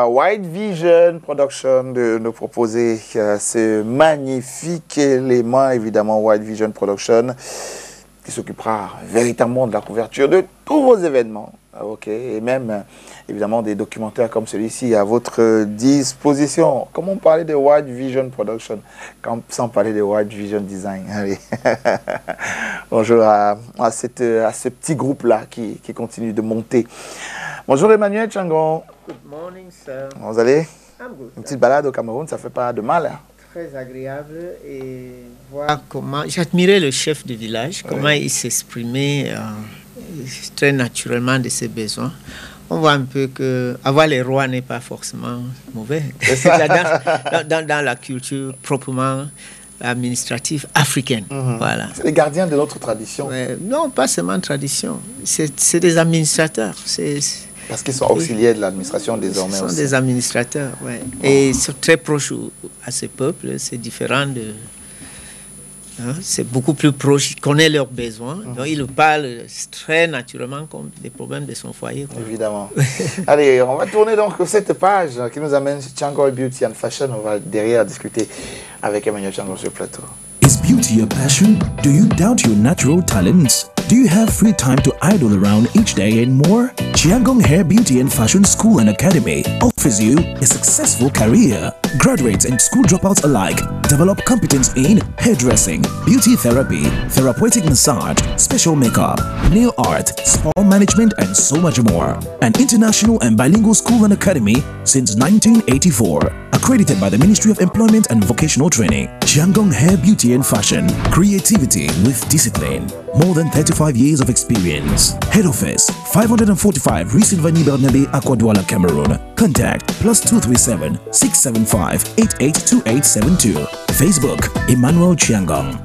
White Vision Production de nous proposer ce magnifique élément, évidemment White Vision Production, qui s'occupera véritablement de la couverture de tous vos événements. Ok, et même évidemment des documentaires comme celui-ci à votre disposition. Comment parler de White Vision Production sans parler de White Vision Design? Allez. Bonjour à ce petit groupe-là qui continue de monter. Bonjour Emmanuel Changon. Good morning, sir. Vous allez? I'm good. Une petite balade au Cameroun, ça fait pas de mal. Hein? Très agréable et voir comment... J'admirais le chef de village, comment il s'exprimait très naturellement de ses besoins. On voit un peu que avoir les rois n'est pas forcément mauvais. dans la culture proprement administrative africaine. Voilà. C'est les gardiens de notre tradition. Non, pas seulement tradition. C'est des administrateurs. Parce qu'ils sont auxiliaires de l'administration désormais. Ils sont des administrateurs, oui. Et ils sont très proches à ce peuple. C'est différent de... Hein, c'est beaucoup plus proche. Ils connaissent leurs besoins. Donc, ils le parlent très naturellement comme des problèmes de son foyer. Quoi. Évidemment. Allez, on va tourner donc cette page qui nous amène sur Changon Beauty and Fashion. On va derrière discuter avec Emmanuel Changon sur le plateau. Is beauty your passion? Do you doubt your natural talents? Do you have free time to idle around each day and more? Chiangong Hair Beauty and Fashion School and Academy offers you a successful career. Graduates and school dropouts alike develop competence in hairdressing, beauty therapy, therapeutic massage, special makeup, nail art, spa management, and so much more. An international and bilingual school and academy since 1984. Accredited by the Ministry of Employment and Vocational Training. Chiangong Hair Beauty and Fashion. Creativity with discipline. More than 35 years of experience. Head office 545 Rue Sylvanie Bernabe, Aquadouala, Cameroon. Contact +237 675 882872. Facebook Emmanuel Chiangong.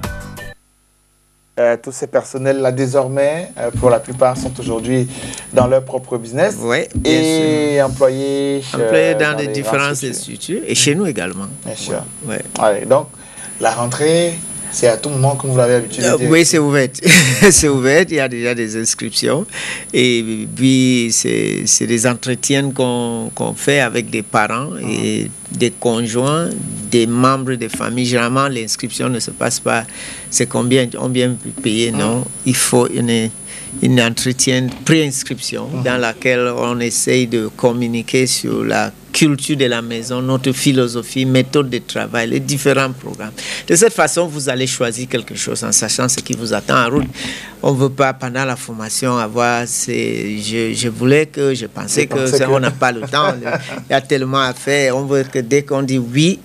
Tous ces personnels-là, désormais, pour la plupart, sont aujourd'hui dans leur propre business et employés dans les différents instituts et chez nous également. Bien sûr. Ouais. Allez, donc, la rentrée, c'est à tout moment comme vous l'avez l'habitude de dire. Oui, c'est ouvert. C'est ouvert, il y a déjà des inscriptions. Et puis, c'est des entretiens qu'on fait avec des parents et des conjoints, des membres de famille. Généralement, l'inscription ne se passe pas. C'est combien on vient payer, non? Il faut une entretien pré-inscription dans laquelle on essaye de communiquer sur la culture de la maison, notre philosophie, méthode de travail, les différents programmes. De cette façon, vous allez choisir quelque chose en sachant ce qui vous attend en route. On ne veut pas, pendant la formation, avoir... Je pensais qu'on n'a pas le temps. Il y a tellement à faire. On veut que dès qu'on dit oui,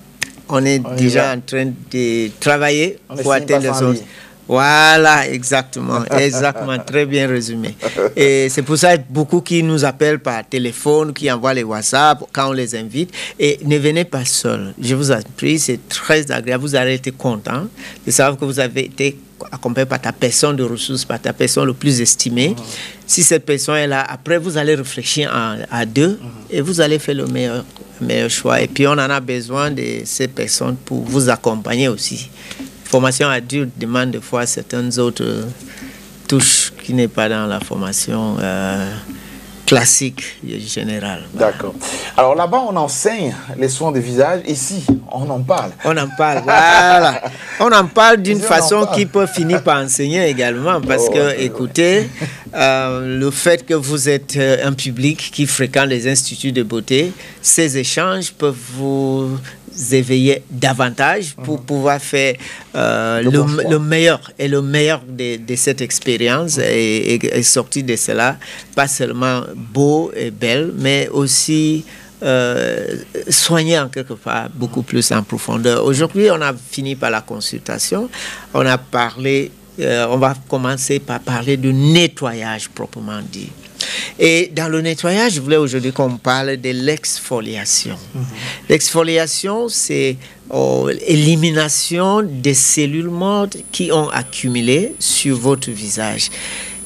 on est déjà en train de travailler pour atteindre les autres. Voilà, exactement, très bien résumé. Et c'est pour ça beaucoup qui nous appellent par téléphone, qui envoient les WhatsApp quand on les invite. Et ne venez pas seul. Je vous en prie, c'est très agréable. Vous allez être content de savoir que vous avez été accompagné par ta personne de ressources, par ta personne le plus estimée. Si cette personne est là, après vous allez réfléchir à deux et vous allez faire le meilleur choix. Et puis on en a besoin de ces personnes pour vous accompagner aussi. Formation adulte demande des fois certaines autres touches qui n'est pas dans la formation classique générale. D'accord. Alors là-bas, on enseigne les soins de visage. Ici, on en parle. On en parle, voilà. On en parle d'une façon qui peut finir par enseigner également. Parce que, écoutez, le fait que vous êtes un public qui fréquente les instituts de beauté, ces échanges peuvent vous éveiller davantage pour pouvoir faire le meilleur de cette expérience et sortir de cela, pas seulement beau et belle, mais aussi soigner en quelque part beaucoup plus en profondeur. Aujourd'hui, on a fini par la consultation. On a parlé, on va commencer par parler de nettoyage proprement dit. Et dans le nettoyage, je voulais aujourd'hui qu'on parle de l'exfoliation. L'exfoliation, c'est l'élimination des cellules mortes qui ont accumulé sur votre visage.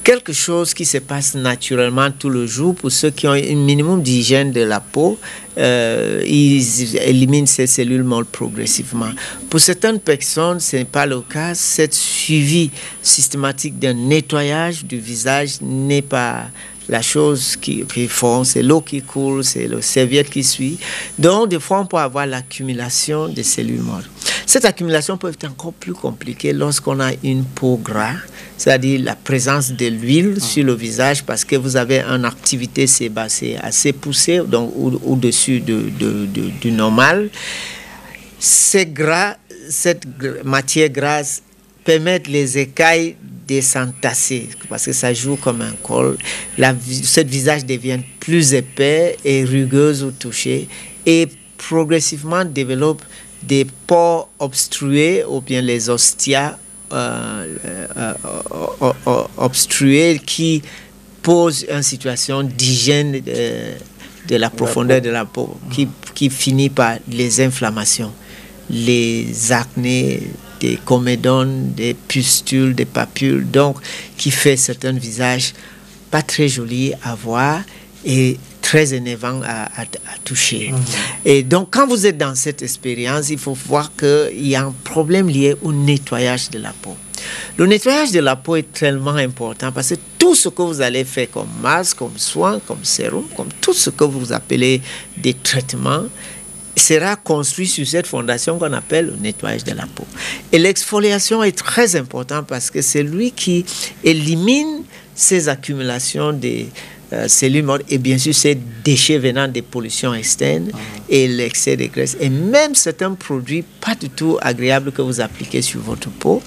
Quelque chose qui se passe naturellement tout le jour pour ceux qui ont un minimum d'hygiène de la peau, ils éliminent ces cellules mortes progressivement. Pour certaines personnes, ce n'est pas le cas. Cette suivi systématique d'un nettoyage du visage n'est pas la chose qu'ils font, c'est l'eau qui coule, c'est le serviette qui suit. Donc, des fois, on peut avoir l'accumulation des cellules mortes. Cette accumulation peut être encore plus compliquée lorsqu'on a une peau grasse, c'est-à-dire la présence de l'huile sur le visage parce que vous avez une activité sébacée assez poussée, donc au-dessus du normal. Cette matière grasse permet les écailles de s'entasser parce que ça joue comme un col. Ce visage devient plus épais et rugueux au toucher et progressivement développe des pores obstrués ou bien les ostias obstrués qui posent une situation d'hygiène de la profondeur de la peau qui finit par les inflammations, les acnés, des comédones, des pustules, des papules, donc qui fait certains visages pas très jolis à voir et très énervant à toucher. Et donc, quand vous êtes dans cette expérience, il faut voir qu'il y a un problème lié au nettoyage de la peau. Le nettoyage de la peau est tellement important parce que tout ce que vous allez faire comme masque, comme soin, comme sérum, comme tout ce que vous appelez des traitements, sera construit sur cette fondation qu'on appelle le nettoyage de la peau. Et l'exfoliation est très importante parce que c'est lui qui élimine ces accumulations des cellules mortes et bien sûr ces déchets venant des pollutions externes et l'excès de graisse et même certains produits pas du tout agréables que vous appliquez sur votre peau.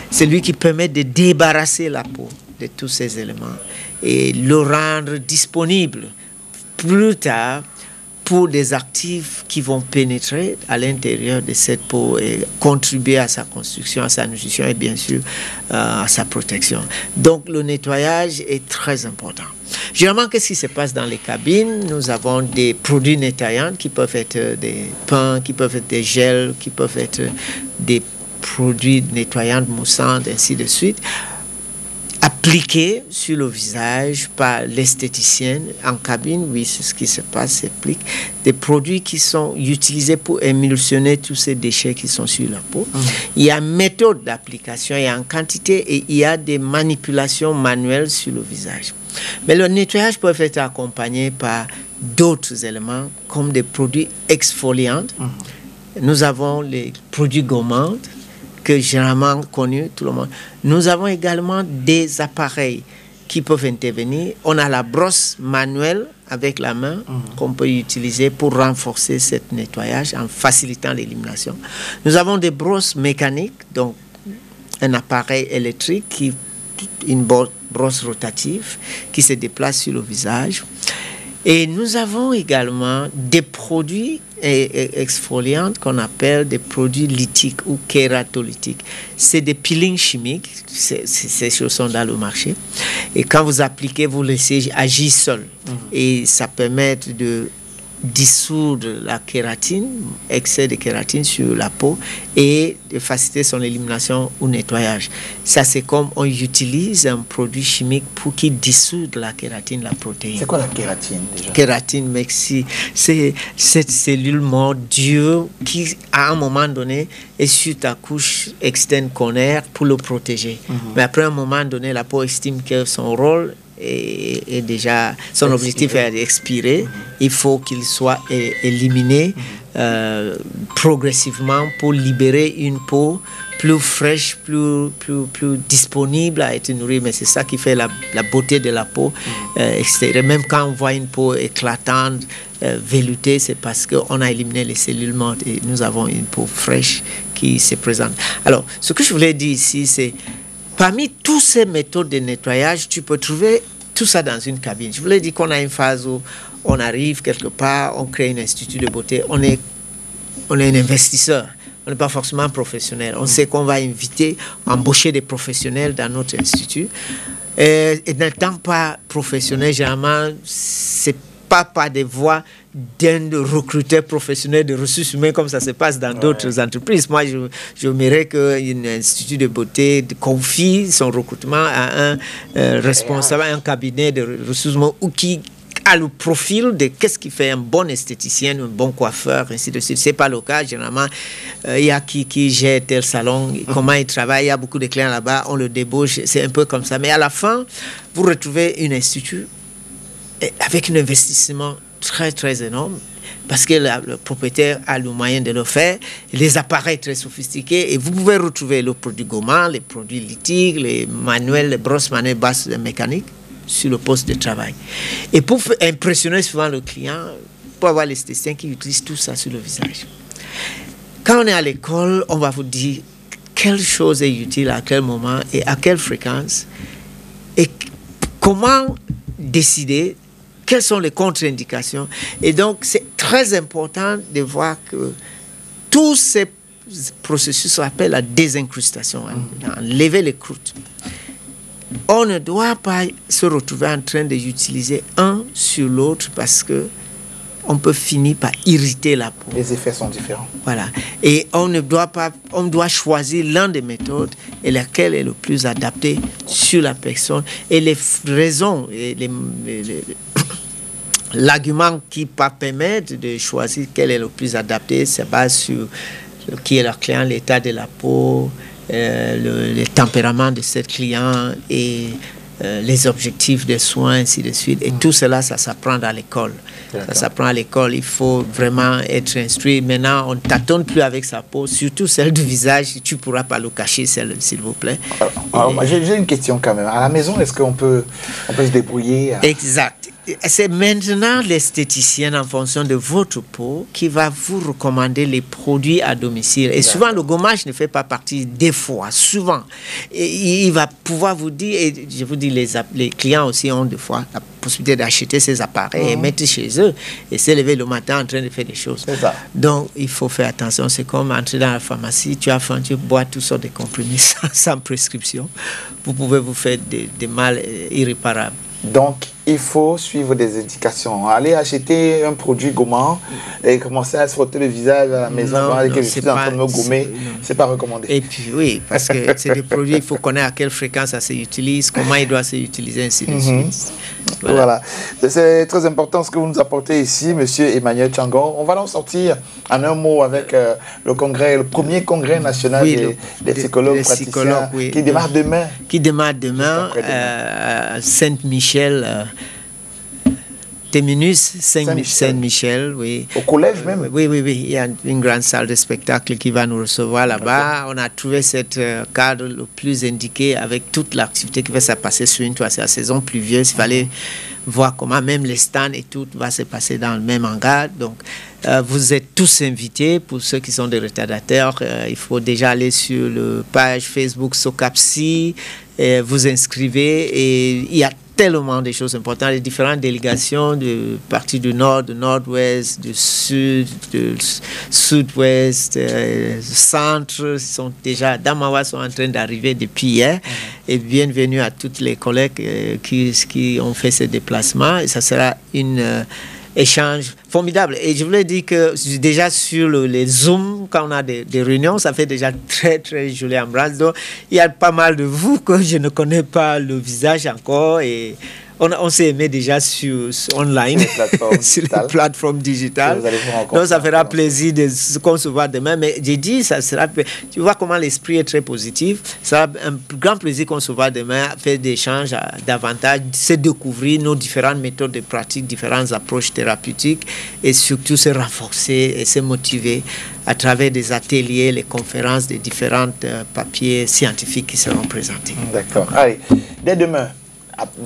C'est lui qui permet de débarrasser la peau de tous ces éléments et le rendre disponible plus tard pour des actifs qui vont pénétrer à l'intérieur de cette peau et contribuer à sa construction, à sa nutrition et bien sûr à sa protection. Donc le nettoyage est très important. Généralement, qu'est-ce qui se passe dans les cabines? Nous avons des produits nettoyants qui peuvent être des pains, qui peuvent être des gels, qui peuvent être des produits nettoyants moussants, ainsi de suite, appliqués sur le visage par l'esthéticienne en cabine. Oui, c'est ce qui se passe, s'applique. Des produits qui sont utilisés pour émulsionner tous ces déchets qui sont sur la peau. Il y a une méthode d'application, il y a une quantité et il y a des manipulations manuelles sur le visage. Mais le nettoyage peut être accompagné par d'autres éléments comme des produits exfoliants. Nous avons les produits gommants que généralement connus tout le monde. Nous avons également des appareils qui peuvent intervenir. On a la brosse manuelle avec la main qu'on peut utiliser pour renforcer ce nettoyage en facilitant l'élimination. Nous avons des brosses mécaniques, donc un appareil électrique, une brosse rotative qui se déplace sur le visage. Et nous avons également des produits exfoliants qu'on appelle des produits lithiques ou kératolytiques. C'est des peelings chimiques, ces choses sont dans le marché. Et quand vous appliquez, vous laissez agir seul. Et ça permet de dissoudre la kératine, excès de kératine sur la peau et de faciliter son élimination ou nettoyage. Ça, c'est comme on utilise un produit chimique pour qu'il dissoude la kératine, la protéine. C'est quoi la kératine déjà? Kératine, Mexi, c'est cette cellule morte dure qui, à un moment donné, est sur ta couche externe cornéaire pour le protéger. Mais après un moment donné, la peau estime que son rôle et déjà son objectif est expiré. Il faut qu'il soit éliminé progressivement pour libérer une peau plus fraîche, plus disponible à être nourrie. Mais c'est ça qui fait la beauté de la peau extérieure. Même quand on voit une peau éclatante, veloutée, c'est parce qu'on a éliminé les cellules mortes et nous avons une peau fraîche qui se présente. Alors, ce que je voulais dire ici, c'est parmi toutes ces méthodes de nettoyage, tu peux trouver tout ça dans une cabine. Je voulais dire qu'on a une phase où on arrive quelque part, on crée un institut de beauté, on est un investisseur, on n'est pas forcément professionnel. On sait qu'on va embaucher des professionnels dans notre institut. Et n'étant pas professionnel, généralement, c'est pas par des voies d'un recruteur professionnel de ressources humaines comme ça se passe dans d'autres entreprises. Moi, j'aimerais qu'un institut de beauté confie son recrutement à un responsable, à un cabinet de ressources humaines ou qui a le profil de qu'est-ce qui fait un bon esthéticien, un bon coiffeur, ainsi de suite. C'est pas le cas. Généralement, il y a qui gère tel salon, comment il travaille, il y a beaucoup de clients là-bas, on le débauche, c'est un peu comme ça. Mais à la fin, vous retrouvez un institut avec un investissement très, très énorme, parce que le propriétaire a le moyen de le faire, les appareils très sophistiqués, et vous pouvez retrouver le produit gommant, les produits lithiques, les manuels, les brosses manuelles basses mécaniques sur le poste de travail. Et pour impressionner souvent le client, pour avoir l'esthéticien qui utilise tout ça sur le visage. Quand on est à l'école, on va vous dire quelle chose est utile à quel moment et à quelle fréquence, et comment décider quelles sont les contre-indications. Et donc, c'est très important de voir que tous ces processus s'appellent la désincrustation, enlever les croûtes. On ne doit pas se retrouver en train d'utiliser un sur l'autre parce que on peut finir par irriter la peau. Les effets sont différents. Voilà. Et on doit choisir l'un des méthodes et laquelle est le plus adapté sur la personne. Et les raisons, et l'argument qui permet de choisir quel est le plus adapté, c'est basé sur qui est leur client, l'état de la peau, le tempérament de ce client et les objectifs des soins, ainsi de suite. Et tout cela, ça s'apprend à l'école. Ça s'apprend à l'école. Il faut vraiment être instruit. Maintenant, on ne tâtonne plus avec sa peau, surtout celle du visage. Tu ne pourras pas le cacher, s'il vous plaît. Alors, j'ai une question quand même. À la maison, est-ce qu'on peut se débrouiller? Exact. C'est maintenant l'esthéticienne, en fonction de votre peau, qui va vous recommander les produits à domicile. Et souvent, le gommage ne fait pas partie des fois. Souvent, et il va pouvoir vous dire, et je vous dis, les clients aussi ont des fois la possibilité d'acheter ces appareils et mettre chez eux et s'élever le matin en train de faire des choses. C'est ça. Donc, il faut faire attention. C'est comme entrer dans la pharmacie, tu as faim, tu bois toutes sortes de comprimés sans prescription. Vous pouvez vous faire des mal irréparables. Donc, il faut suivre des indications. Aller acheter un produit gommant et commencer à se frotter le visage à la maison pendant que je suis en train de me gommer, c'est pas recommandé. Et puis, oui, parce que c'est des produits, il faut connaître à quelle fréquence ça s'utilise, comment il doit s'utiliser, ainsi de suite. Voilà. C'est très important ce que vous nous apportez ici, monsieur Emmanuel Tchangon. On va donc sortir en un mot avec le premier congrès national des psychologues praticiens qui démarre demain. Qui démarre demain à Saint-Michel. Terminus Saint-Michel, oui. Au collège même? Oui. Il y a une grande salle de spectacle qui va nous recevoir là-bas. On a trouvé cette cadre le plus indiqué avec toute l'activité qui va se passer sur une la saison pluvieuse. Il fallait voir comment même les stands et tout va se passer dans le même hangar. Donc, vous êtes tous invités. Pour ceux qui sont des retardataires, il faut déjà aller sur la page Facebook Socapsi, vous inscrivez et il y a tellement de choses importantes. Les différentes délégations de parties du nord, du nord-ouest, du sud, du sud-ouest, centre sont déjà, Damawa sont en train d'arriver depuis hier. Et bienvenue à toutes les collègues qui ont fait ce déplacement. Et ça sera une échange formidable. Et je voulais dire que déjà sur les Zooms, quand on a des réunions, ça fait déjà très, très joli ambiance. Donc, il y a pas mal de vous que je ne connais pas le visage encore et on s'est aimé déjà online, sur les plateformes digitales. Donc, ça fera plaisir de se concevoir demain. Mais j'ai dit, ça sera... Tu vois comment l'esprit est très positif. Ça sera un grand plaisir qu'on se voit demain, faire des échanges davantage, se découvrir nos différentes méthodes de pratique, différentes approches thérapeutiques et surtout se renforcer et se motiver à travers des ateliers, les conférences, des différents papiers scientifiques qui seront présentés. D'accord. Allez, dès demain,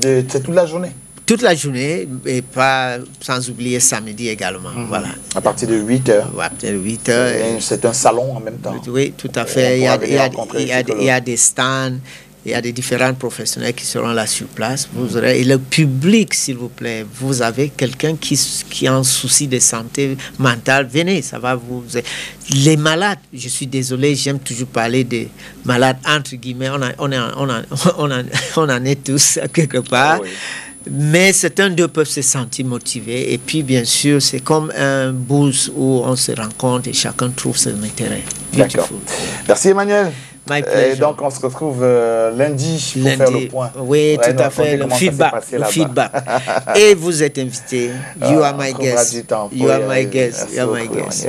c'est toute la journée? Toute la journée, et pas sans oublier samedi également. Voilà. À partir de 8h? À partir de 8h. C'est un salon en même temps? Oui, tout à fait. Il y a des stands, il y a des différents professionnels qui seront là sur place. Vous aurez, et le public, s'il vous plaît, vous avez quelqu'un qui a un souci de santé mentale, venez, ça va vous... Les malades, je suis désolé, j'aime toujours parler des malades, entre guillemets, on en est tous quelque part. Oui. Mais certains d'eux peuvent se sentir motivés. Et puis, bien sûr, c'est comme un boost où on se rencontre et chacun trouve son intérêt. D'accord. Merci, Emmanuel. Et donc, on se retrouve lundi pour faire le point. Oui, tout à fait. Le feedback. Et vous êtes invité. You are my guest. You are my guest. You are my guest.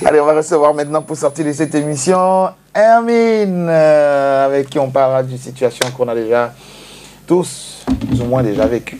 Allez, on va recevoir maintenant pour sortir de cette émission Hermine, avec qui on parlera d'une situation qu'on a déjà tous, plus ou moins déjà vécue.